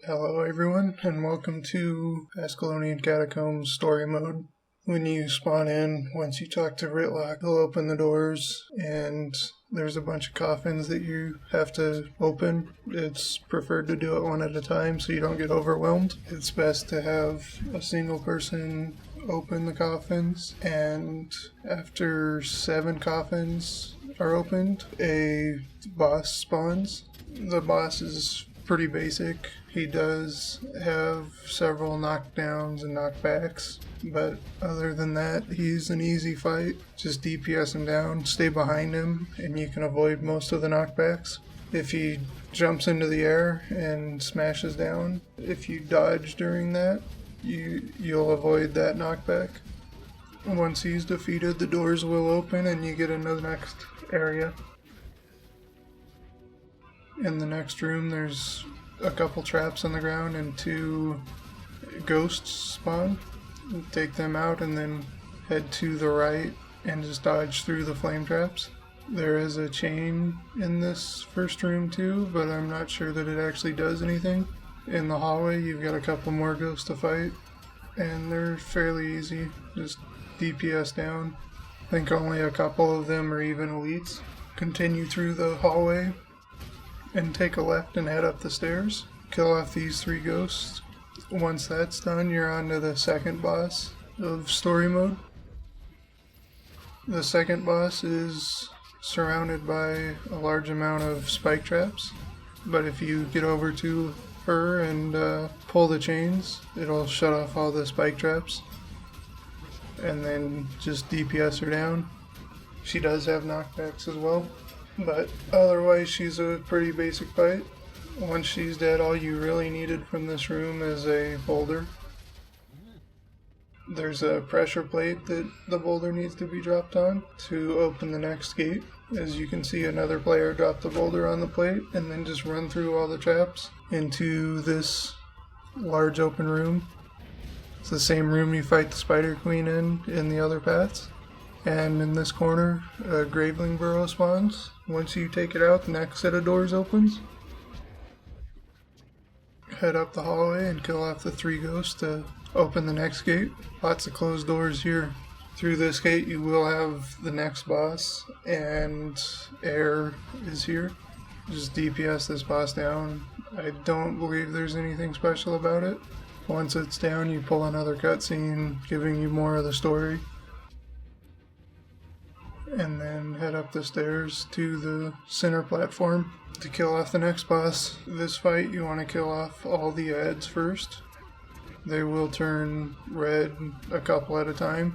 Hello everyone, and welcome to Ascalonian Catacombs story mode. When you spawn in, once you talk to Ritlock, he'll open the doors, and there's a bunch of coffins that you have to open. It's preferred to do it one at a time so you don't get overwhelmed. It's best to have a single person open the coffins, and after 7 coffins are opened, a boss spawns. The boss is pretty basic. He does have several knockdowns and knockbacks, but other than that, he's an easy fight. Just DPS him down, stay behind him, and you can avoid most of the knockbacks. If he jumps into the air and smashes down, if you dodge during that, you'll avoid that knockback. Once he's defeated, the doors will open and you get into the next area. In the next room, there's a couple traps on the ground and 2 ghosts spawn. Take them out and then head to the right and just dodge through the flame traps. There is a chain in this first room too, but I'm not sure that it actually does anything. In the hallway, you've got a couple more ghosts to fight, and they're fairly easy. Just DPS down. I think only a couple of them are even elites. Continue through the hallway and take a left and head up the stairs. Kill off these 3 ghosts. Once that's done, you're on to the second boss of story mode. The second boss is surrounded by a large amount of spike traps, but if you get over to her and pull the chains, it'll shut off all the spike traps, and then just DPS her down. She does have knockbacks as well, but otherwise she's a pretty basic fight. Once she's dead, all you really needed from this room is a boulder. There's a pressure plate that the boulder needs to be dropped on to open the next gate. As you can see, another player dropped the boulder on the plate and then just run through all the traps into this large open room. It's the same room you fight the Spider Queen in the other paths. And in this corner, a Graveling Burrow spawns. Once you take it out, the next set of doors opens. Head up the hallway and kill off the 3 ghosts to open the next gate. Lots of closed doors here. Through this gate you will have the next boss, and air is here. Just DPS this boss down. I don't believe there's anything special about it. Once it's down, you pull another cutscene giving you more of the story. And then head up the stairs to the center platform to kill off the next boss. This fight, you want to kill off all the ads first. They will turn red a couple at a time.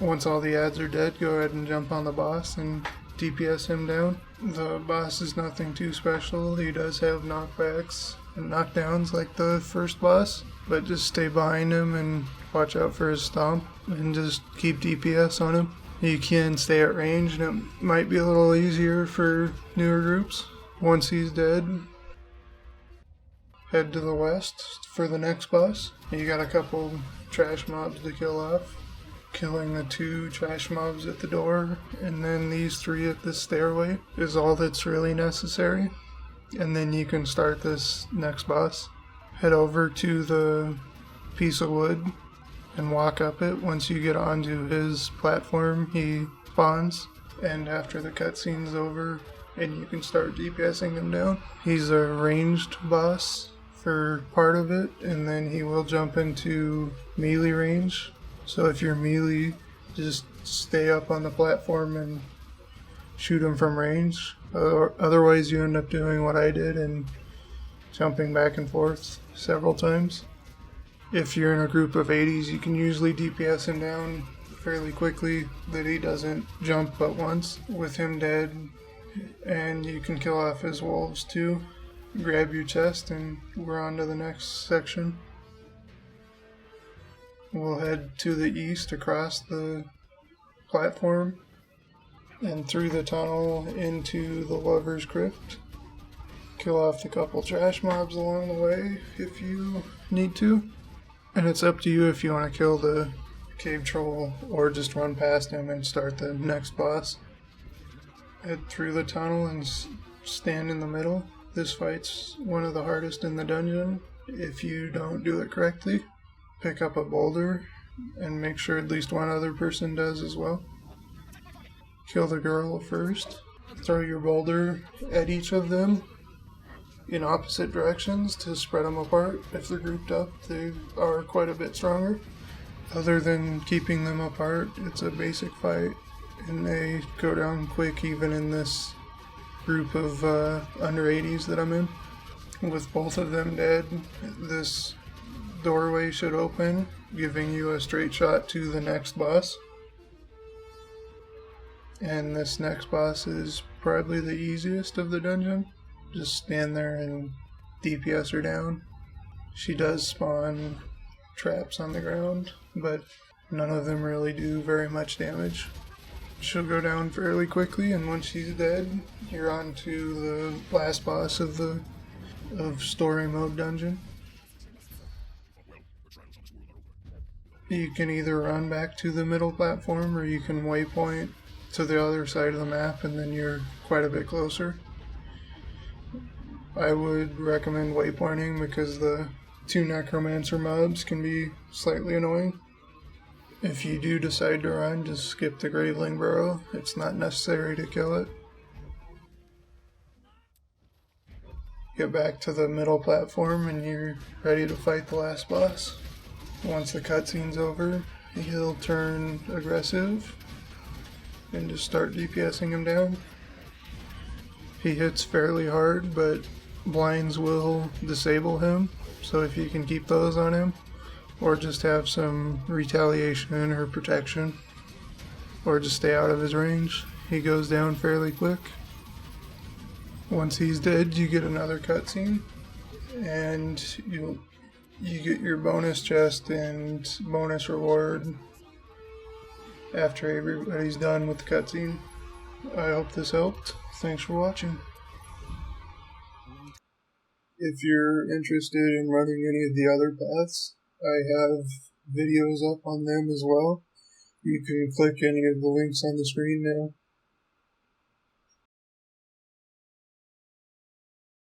Once all the ads are dead, go ahead and jump on the boss and DPS him down. The boss is nothing too special. He does have knockbacks and knockdowns like the first boss, but just stay behind him and watch out for his stomp and just keep DPS on him. You can stay at range, and it might be a little easier for newer groups. Once he's dead, head to the west for the next boss. You got a couple trash mobs to kill off. Killing the 2 trash mobs at the door, and then these 3 at the stairway is all that's really necessary. And then you can start this next boss. Head over to the piece of wood and walk up it. Once you get onto his platform, he spawns, and after the cutscene's over, and you can start DPSing him down. He's a ranged boss for part of it, and then he will jump into melee range. So if you're melee, just stay up on the platform and shoot him from range. Otherwise, you end up doing what I did and jumping back and forth several times. If you're in a group of 80s, you can usually DPS him down fairly quickly, that he doesn't jump but once. With him dead, and you can kill off his wolves too. Grab your chest and we're on to the next section. We'll head to the east across the platform and through the tunnel into the Lover's Crypt. Kill off the couple trash mobs along the way if you need to. And it's up to you if you want to kill the cave troll or just run past him and start the next boss. Head through the tunnel and stand in the middle. This fight's one of the hardest in the dungeon. If you don't do it correctly, pick up a boulder and make sure at least one other person does as well. Kill the girl first. Throw your boulder at each of them in opposite directions to spread them apart. If they're grouped up, they are quite a bit stronger. Other than keeping them apart, it's a basic fight, and they go down quick even in this group of under 80s that I'm in. With both of them dead, this doorway should open, giving you a straight shot to the next boss. And this next boss is probably the easiest of the dungeon. Just stand there and DPS her down. She does spawn traps on the ground, but none of them really do very much damage. She'll go down fairly quickly, and once she's dead, you're on to the last boss of story mode dungeon. You can either run back to the middle platform, or you can waypoint to the other side of the map, and then you're quite a bit closer. I would recommend waypointing because the 2 necromancer mobs can be slightly annoying. If you do decide to run, just skip the Graveling Burrow. It's not necessary to kill it. Get back to the middle platform and you're ready to fight the last boss. Once the cutscene's over, he'll turn aggressive and just start DPSing him down. He hits fairly hard, but blinds will disable him, so if you can keep those on him, or just have some retaliation or protection, or just stay out of his range, he goes down fairly quick. Once he's dead, you get another cutscene, and you get your bonus chest and bonus reward after everybody's done with the cutscene. I hope this helped. Thanks for watching. If you're interested in running any of the other paths, I have videos up on them as well. You can click any of the links on the screen now.